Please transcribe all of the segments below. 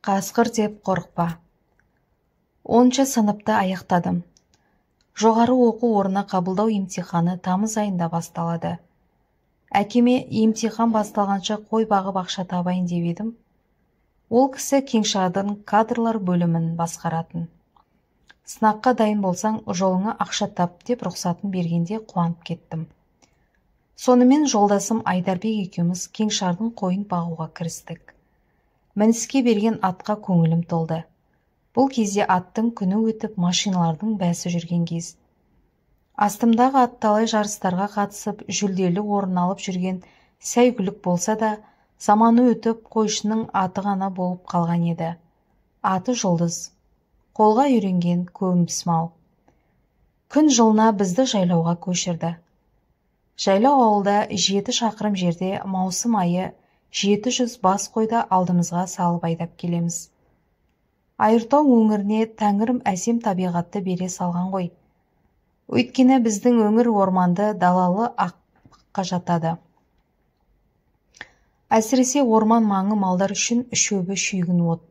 Қасқыр деп қорықпа. 10-шы сыныпты аяқтадым. Жоғары оқу орнына қабылдау емтиханы тамыз айында басталады. Әкеме емтихан басталғанша қой бағып ақша табайын деп едім. Ол кісі Кеңшардың кадрлар бөлімін басқаратын. Сынаққа дайын болсаң, жолыңа ақша тап деп рұқсатын бергенде қуанып кеттім. Сонымен жолдасым Айдарбек екеуміз Кеңшардың қойын бағуға кірістік. Мініске берген атқа көңілім толды. Бұл кезде аттың күні өтіп, машиналардың бәсі жүрген кез. Астымдағы ат талай жарыстарға қатысып, жүлделі орын алып жүрген сәйгүлік болса да, заманы өтіп, қойшының аты ғана болып қалған еді. Аты Жұлдыз. Қолға үйренген көміс мал. Күн жылына бізді жайлауға көшірді. Жайлау ауылда 7 шақырым жерде маусым айы 700 бас қойда алдымызға салып айдап келеміз. Айыртау өңіріне Тәңірім әсем табиғатты бере салған ғой. Өйткені біздің өңір орманды, далалы аққа жатады. Әсіресе орман маңы малдар үшін шөбі шүйгін от.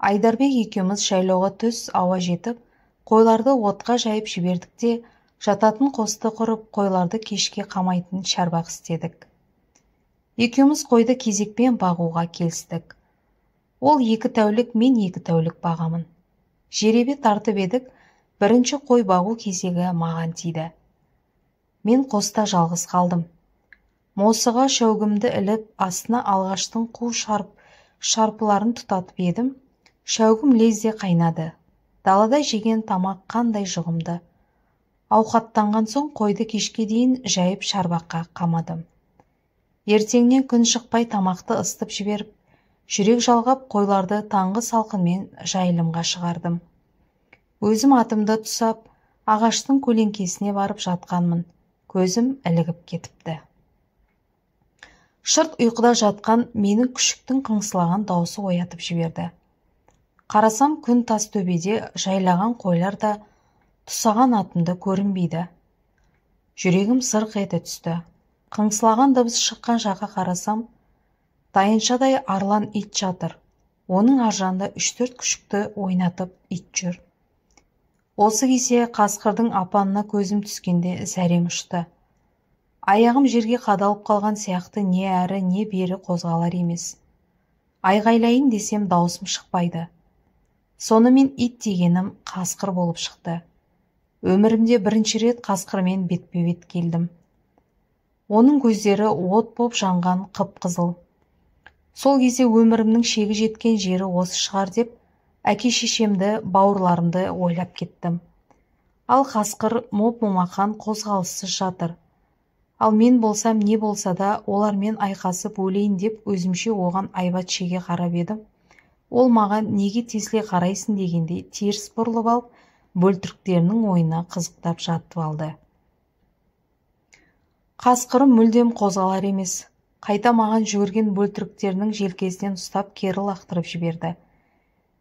Айдарбек екеуміз жайлауға түс ауа жетіп, қойларды отқа жайып жібердік те, жататын қосты құрып, қойларды кешке қамайтын шарбақ істедік. Екеуміз қойды кезекпен бағуға келістік. Ол 2 тәулік, мен 2 тәулік бағамын. Жеребе тартып едік, бірінші қой бағу кезегі маған тиді. Мен қоста жалғыз қалдым. Мосыға шәугімді іліп, астына алғаштың қу шарпыларын тұтатып едім. Шәугім лезде қайнады. Далада жеген тамақ қандай жұғымды. Ауқаттанған соң қойды кешке дейін жайып шарбаққа қамадым. Ертеңнен күн шықпай тамақты ыстып жіберіп, жүрек жалғап қойларды таңғы салқынмен жайылымға шығардым. Өзім атымды тұсап, ағаштың көлеңкесіне барып жатқанмын. Көзім ілігіп кетіпті. Шырт ұйқыда жатқан менің күшіктің қыңсылаған даусы оятып жіберді. Қарасам, күн тас төбеде жайлаған қойлар да тұсаған атымды көрінбейді. Жүрегім сырқ ете түсті. Қыңсылаған дыбыс шыққан жаққа қарасам, тайыншадай арлан ит жатыр. Оның аржанда 3-4 күшікті ойнатып ит жүр. Осы кезде қасқырдың апанына көзім түскенде зәрем ұшты. Аяғым жерге қадалып қалған сияқты не әрі не бері қозғалар емес. Айғайлайын десем даусым шықпайды. Сонымен ит дегенім қасқыр болып шықты. Өмірімде бірінші рет қасқырмен бетпе-бет келдім. Оның көздері от боп жанған қып-қызыл. Сол кезде өмірімнің шегі жеткен жері осы шығар деп, әке-шешемді, бауырларымды ойлап кеттім. Ал қасқыр моп-момақан қозғалыссыз жатыр. Ал мен болсам не болса да олармен айқасып өлейін деп өзімше оған айбат шеге қарап едім. Ол маған неге тесіле қарайсың дегендей теріс бұрылып алып, бөлтіріктерінің ойына қызықтап жатып алды. Қасқырым мүлдем қозғалар емес. Қайта маған жүгірген бөлтіріктерінің желкесінен ұстап кері лақтырып жіберді.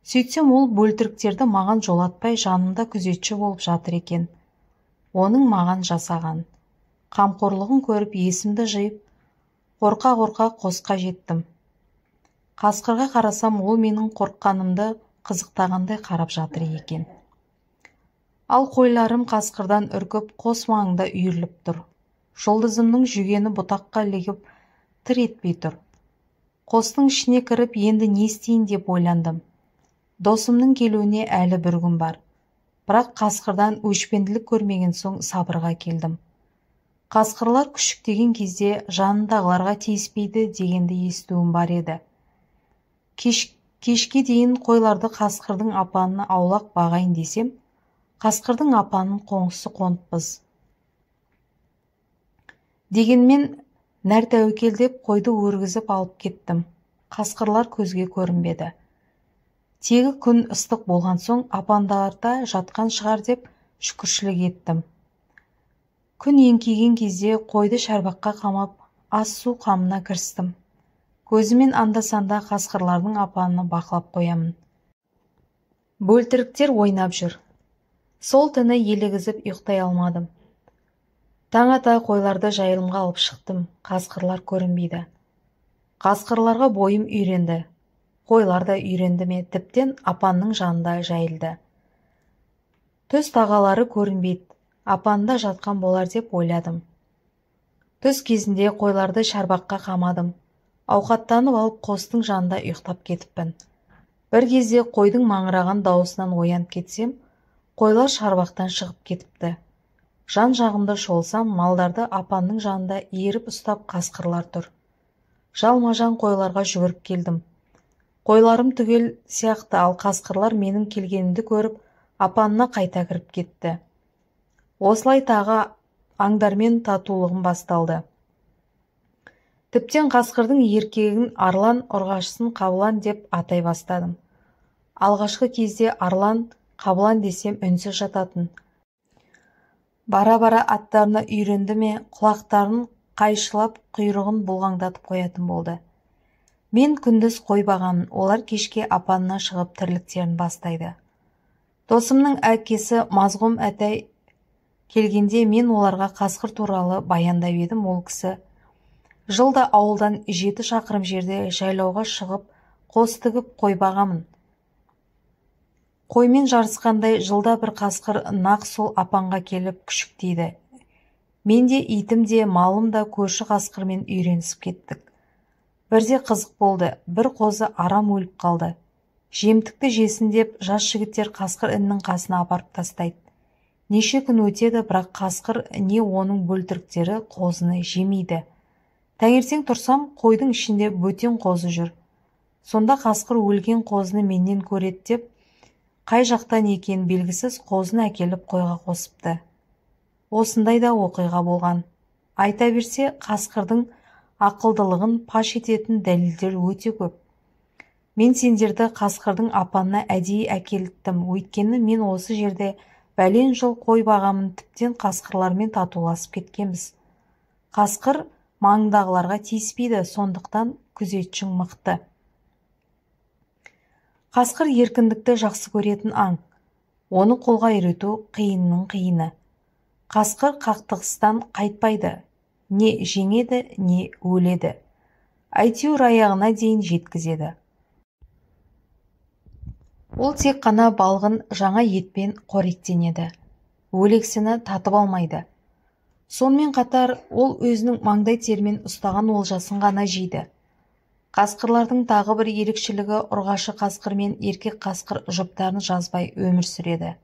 Сөйтсем ол бөлтіріктерді маған жолатпай жанымда күзетші болып жатыр екен. Оның маған жасаған қамқорлығын көріп есімді жиып, қорқа-қорқа қосқа жеттім. Қасқырға қарасам, ол менің қорыққанымды қызықтағандай қарап жатыр екен. Ал қойларым қасқырдан үркіп, қос маңында үйіріліп тұр. Жұлдызымның жүгені бұтаққа ілігіп тыр етпей тұр. Қостың ішіне кіріп, енді не істейін деп ойландым. Досымның келуіне әлі бір күн бар. Бірақ қасқырдан өшпенділік көрмеген соң сабырға келдім. Қасқырлар күшіктеген кезде жанындағыларға тиіспейді дегенді естуім бар еді. Кешке дейін қойларды қасқырдың апанына аулақ бағайын десем, қасқырдың апанын қоңсы қонтпыз. Дегенмен нәр тәуекел деп қойды өргізіп алып кеттім. Қасқырлар көзге көрінбеді. Тегі күн ыстық болған соң апандарда жатқан шығар деп шүкіршілік еттім. Күн еңкейген кезде қойды шарбаққа қамап, ас су қамына кірістім. Көзімен анда-санда қасқырлардың апанını бақылап қоямын. Бөлтіріктер ойнап жүр. Сол түні елегізіп ұйықтай алмадым. Таң ата қойларды жайылымға алып шықтым. Қасқырлар көрінбейді. Қасқырларға бойым үйренді. қойлар да үйренді ме, тіптен апанның жанында жайылды. Түс тағалары көрінбейді, апанда жатқан болар деп ойладым. Түс кезінде қойларды шарбаққа қамадым. Ауқаттанып алып қостың жанында ұйықтап кетіппін. Бір кезде қойдың маңыраған дауысынан оянып кетсем, қойлар шарбақтан шығып кетіпті. Жан жағымда шолсам, малдарды апанның жанында еріп ұстап қасқырлар тұр. Жалма-жан қойларға жүгіріп келдім. Қойларым түгел сияқты, ал қасқырлар менің келгенімді көріп, апанына қайта кіріп кетті. Осылай тағы аңдармен татулығым басталды. Тіптен қасқырдың еркегін арлан, ұрғашысын қабылан деп атай бастадым. Алғашқы кезде арлан, қабылан десем үнсіз жататын. Бара-бара аттарына үйренді ме, құлақтарын қайшылап, құйрығын бұлғаңдатып қоятын болды. Мен күндіз қой бағамын, олар кешке апанына шығып тірліктерін бастайды. Досымның әкесі Мазғұм әтай келгенде мен оларға қасқыр туралы баяндап едім. Ол кісі: жылда ауылдан 7 шақырым жерде жайлауға шығып, қос тігіп қой бағамын. Қоймен жарысқандай жылда бір қасқыр нақ сол апанға келіп күшіктейді. Мен де, итім де, малым да көрші қасқырмен үйренісіп кеттік. Бірде қызық болды, бір қозы арам өліп қалды. Жемтікті жесін деп жас жігіттер қасқыр іннің қасына апарып тастайды. Неше күн өтеді, бірақ қасқыр не оның бөлтіріктері қозыны жемейді. Таңертең тұрсам, қойдың ішінде бөтен қозы жүр. Сонда қасқыр өлген қозыны менен көреді деп, қай жақтан екені белгісіз қозыны әкеліп қойға қосыпты. Осындай да оқиға болған. Айта берсе, қасқырдың ақылдылығын паш ететін дәлелдер өте көп. Мен сендерді қасқырдың апанына әдейі әкелттім, өйткені мен осы жерде бәлен жыл қой бағамын, тіптен қасқырлармен татуласып кеткенбіз. Қасқыр маңдағыларға тиіспейді, сондықтан күзетшің мықты. Қасқыр еркіндікті жақсы көретін аң. Оны қолға үйрету қиынның қиыны. Қасқыр қақтығыстан қайтпайды. Не жеңеді, не өледі. Әйтеуір аяғына дейін жеткізеді. Ол тек қана балғын жаңа етпен қоректенеді. Өлексіні татып алмайды. Сонымен қатар ол өзінің маңдай термен ұстаған олжасын ғана жейді. Қасқырлардың тағы бір ерекшелігі, ұрғашы қасқыр мен еркек қасқыр жұптарын жазбай өмір сүреді.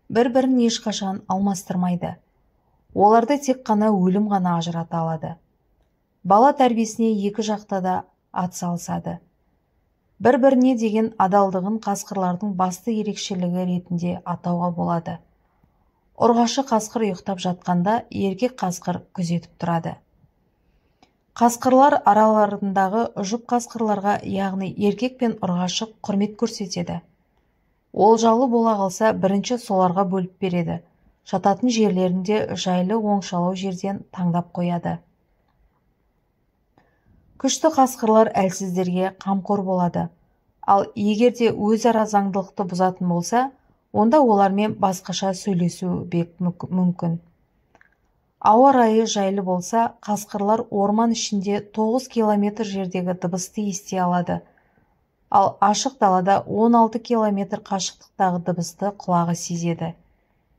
Бір-бірін ешқашан алмастырмайды. Оларды тек қана өлім ғана ажырата алады. Бала тәрбиесіне екі жақта да атсалысады. Бір-біріне деген адалдығын қасқырлардың басты ерекшелігі ретінде атауға болады. Ұрғашы қасқыр ұйықтап жатқанда, еркек қасқыр күзетіп тұрады. Қасқырлар араларындағы жұп қасқырларға, яғни еркек пен ұрғашы, құрмет көрсетеді. Олжалы бола қалса, бірінші соларға бөліп береді. Жататын жерлерінде жайлы оңшалау жерден таңдап қояды. Күшті қасқырлар әлсіздерге қамқор болады. Ал егерде өзара заңдылықты бұзатын болса, онда олармен басқаша сөйлесу мүмкін. Ауа райы жайлы болса, қасқырлар орман ішінде 9 километр жердегі дыбысты ести алады. Ал ашық далада 16 километр қашықтықтағы дыбысты құлағы сезеді.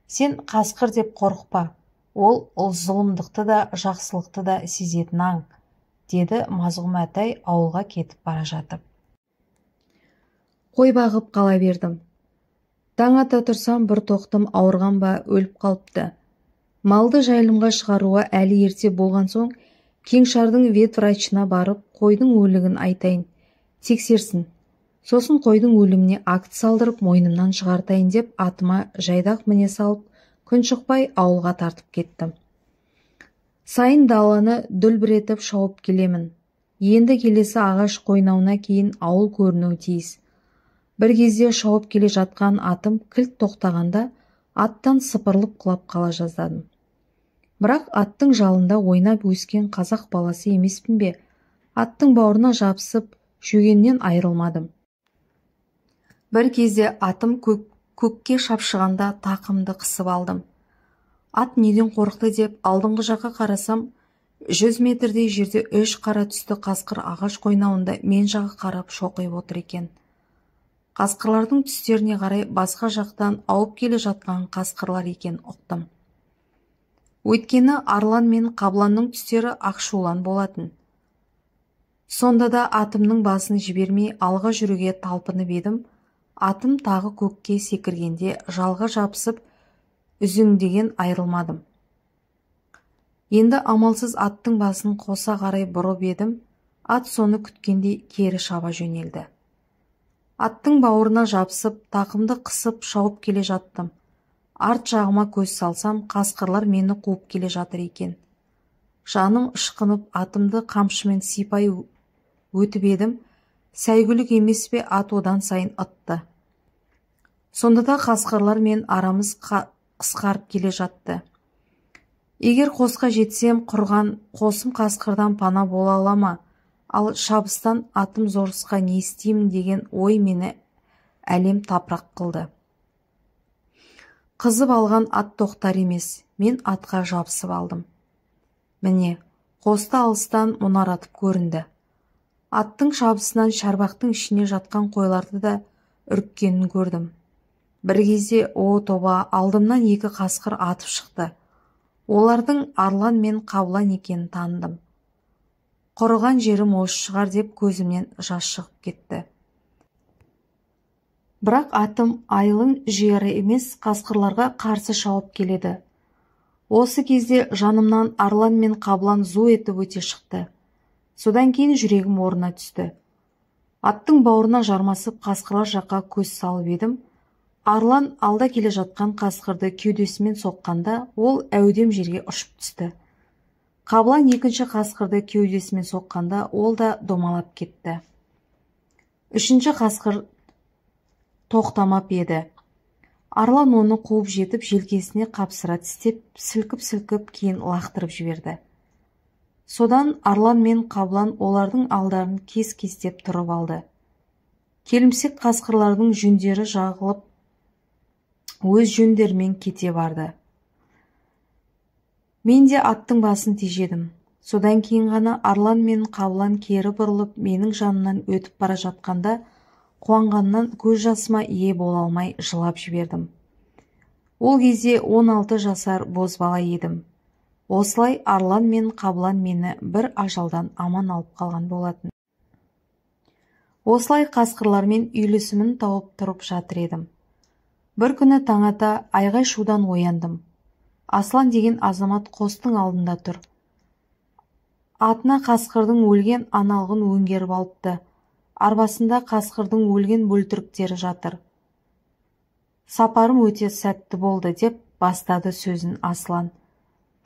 Сен қасқыр деп қорықпа, ол зұлымдықты да, жақсылықты да сезетін аң, деді Мазғұм әтай ауылға кетіп бара жатып. Қой бағып қала бердім. Таң ата тұрсам, бір тоқтым ауырған ба, өліп қалыпты. Малды жайылымға шығаруға әлі ерте болған соң, кеңшардың ветврачына барып, қойдың өлігін айтайын, тексерсін. Сосын қойдың өліміне акт салдырып, мойнымнан шығартайын деп, атыма жайдақ міне салып, күн шықпай ауылға тартып кеттім. Сайын даланы дүлбіретіп шауып келемін. Енді келесі ағаш қойнауына кейін ауыл көрінуі тиіс. Бір кезде шауып келе жатқан атым кілт тоқтағанда, аттан сыпырылып құлап қала жаздадым. Бірақ аттың жалында ойнап өскен қазақ баласы емеспін бе? Аттың бауырына жабысып, шөгеннен айырылмадым. Бір кезде атым көкке шапшығанда тақымды қысып алдым. Ат неден қорықты деп алдыңғы жаққа қарасам, 100 метрдей жерде 3 қара түсті қасқыр ағаш қойнауында мен жағы қарап шоқиып отыр екен. Қасқырлардың түстеріне қарай басқа жақтан ауып келе жатқан қасқырлар екен ұқтым. Өйткені арлан мен қабыланның түстері ақшулан болатын. Сонда да атымның басын жібермей алға жүруге талпынып едім. Атым тағы көкке секіргенде жалға жабысып үзеңгіден айрылмадым. Енді амалсыз аттың басын қоса қарай бұрып едім. Ат соны күткендей кері шаба жөнелді. Аттың бауырына жабысып, тақымды қысып шауып келе жаттым. Арт жағыма көз салсам, қасқырлар мені қуып келе жатыр екен. Жаным ышқынып, атымды қамшымен сипай өтіп едім. Сәйгүлік емес пе, ат одан сайын ытты. Сонда да қасқырлар мен арамыз қысқарып келе жатты. Егер қосқа жетсем, құрған қосым қасқырдан пана бола алама, ал шабыстан атым зорысқа не істеймін деген ой мені әлем тапырақ қылды. Қызып алған ат тоқтар емес, мен атқа жабысып алдым. Міне, қосты алыстан мұнаратып көрінді. Аттың шабысынан шарбақтың ішіне жатқан қойларды да үріккенін көрдім. Бір кезде о тоба, алдымнан 2 қасқыр атып шықты. Олардың арлан мен қабылан екенін таныдым. Құрыған жерім осы шығар деп көзімнен жас шығып кетті. Бірақ атым айлын жері емес, қасқырларға қарсы шауып келеді. Осы кезде жанымнан арлан мен қабылан зу етіп өте шықты. Содан кейін жүрегім орнына түсті. Аттың бауырына жармасып қасқырлар жаққа көз салып едім. Арлан алда келе жатқан қасқырды кеудесімен соққанда, ол әудем жерге ұшып түсті. Қабылан екінші қасқырды кеудесімен соққанда, ол да домалап кетті. Үшінші қасқыр тоқтамап еді. Арлан оны қуып жетіп, желкесіне қапсыра тістеп, сілкіп-сілкіп кейін лақтырып жіберді. Содан арлан мен қабылан олардың алдарын кес-кестеп тұрып алды. Келімсек қасқырлардың жүндері жағылып, өз жөндерімен кете барды. Мен де аттың басын тежедім. Содан кейін ғана арлан мен қабылан кері бұрылып, менің жанымнан өтіп бара жатқанда, қуанғаннан көз жасыма ие бола алмай жылап жібердім. Ол кезде 16 жасар бозбала едім. Осылай арлан мен қабылан мені бір ажалдан аман алып қалған болатын. Осылай қасқырлармен үйлесімін тауып тұрып жатыр едім. Бір күні таң ата айғай шудан ояндым. Аслан деген азамат қостың алдында тұр. Атына қасқырдың өлген аналығын өңгеріп алыпты. Арбасында қасқырдың өлген бөлтіріктері жатыр. Сапарым өте сәтті болды деп бастады сөзін Аслан.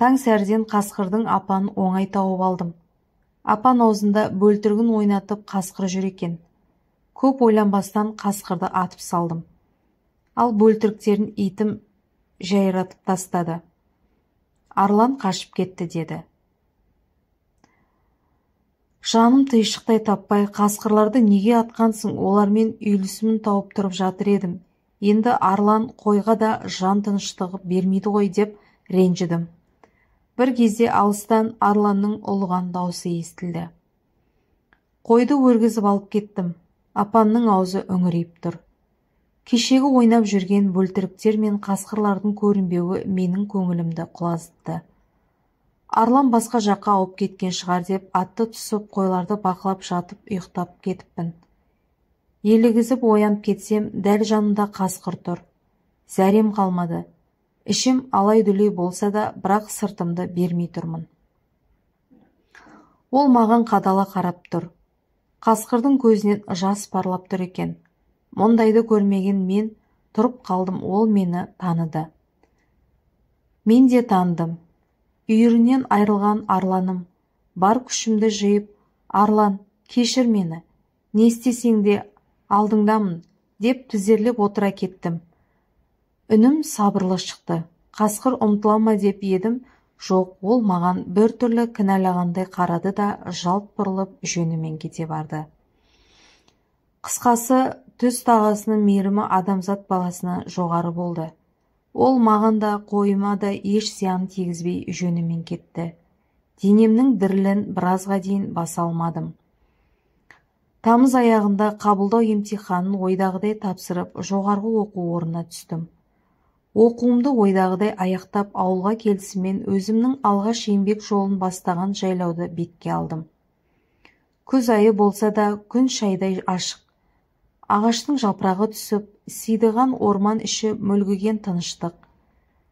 Таң сәрден қасқырдың апанын оңай тауып алдым. Апан аузында бөлтірігін ойнатып қасқыр жүр екен. Көп ойланбастан қасқырды атып салдым. Ал бөлтіріктерін итім жайратып тастады. Арлан қашып кетті деді. Жаным тыйшықтай таппай, қасқырларды неге атқансың, олармен үйлесімін тауып тұрып жатыр едім. Енді арлан қойға да жан тыныштығы бермейді ғой деп ренжідім. Бір кезде алыстан арланның ұлыған даусы естілді. Қойды өргізіп алып кеттім. Апанның аузы үңірейіп тұр. Кешегі ойнап жүрген бөлтіріктер мен қасқырлардың көрінбеуі менің көңілімді құлазытты. Арлан басқа жаққа ауып кеткен шығар деп атты түсіп қойларды бақылап жатып ұйықтап кетіппін. Елігізіп оянып кетсем, дәл жанымда қасқыр тұр. Зәрем қалмады. Ішім алай-дүлей болса да, бірақ сыртымды бермей тұрмын. Ол маған қадала қарап тұр. Қасқырдың көзінен жас парлап тұр екен. Мұндайды көрмеген мен тұрып қалдым, ол мені таныды. Мен де таныдым. Үйірінен айрылған арланым. Бар күшімді жиып, Арлан, кешір мені. Не істесең де алдыңдамын, деп тізерлеп отыра кеттім. Үнім сабырлы шықты. Қасқыр ұмтылама деп едім, жоқ, ол маған бір түрлі кінәлағандай қарады да жалт бұрылып жөнімен кете барды. Қысқасы, түз тағасының мейірімі адамзат баласына жоғары болды. Ол маған да қойыма да еш зиян тигізбей жөнімен кетті. денемнің дірілін біразға дейін баса алмадым. Тамыз аяғында қабылдау емтиханын ойдағыдай тапсырып, жоғарғы оқу орнына түстім. Оқуымды ойдағыдай аяқтап ауылға келісімен өзімнің алғаш еңбек жолын бастаған жайлауды бетке алдым. Күз айы болса да күн шайдай ашық. Ағаштың жапырағы түсіп, сидыған орман іші мүлгіген тыныштық.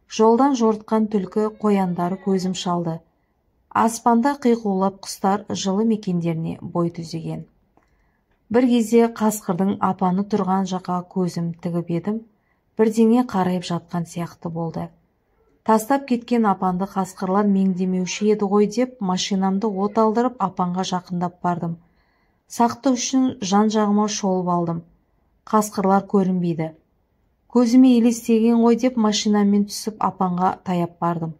Жолдан жортқан түлкі қояндары көзім шалды. Аспанда қиқулап құстар жылы мекендеріне бой түзеген. Бір кезде қасқырдың апаны тұрған жаққа көзім тігіп едім, бірдеңе қарайып жатқан сияқты болды. Тастап кеткен апанды қасқырлар меңдемеуші еді ғой деп, машинамды от алдырып апанға жақындап бардым. Сақтық үшін жан-жағыма шолып алдым. Қасқырлар көрінбейді. Көзіме елестеген ғой деп машинамен түсіп апанға таяп бардым.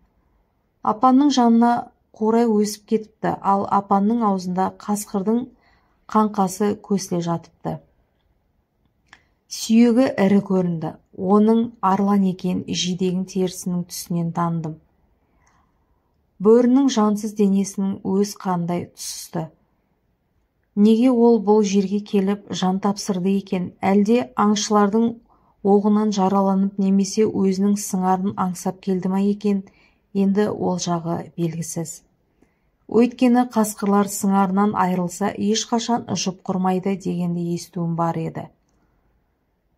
Апанның жанына қурай өсіп кетіпті, ал апанның аузында қасқырдың қаңқасы көсіле жатыпты. Сүйегі ірі көрінді. Оның арлан екен жидегін терісінің түсінен таныдым. Бөрінің жансыз денесінің өз қандай түсісті. Неге ол бұл жерге келіп жан тапсырды екен? Әлде аңшылардың оғынан жараланып немесе өзінің сыңарын аңсап келді ма екен? Енді ол жағы белгісіз. Өйткені қасқырлар сыңарынан айрылса ешқашан ұшып құрмайды дегенді естуім бар еді.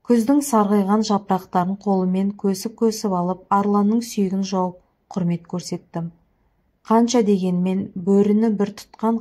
Күздің сарғайған жапырақтарын қолымен көсіп-көсіп алып, арланның сүйегін жауып құрмет көрсеттім. Қанша дегенмен бөріні бір тұтқан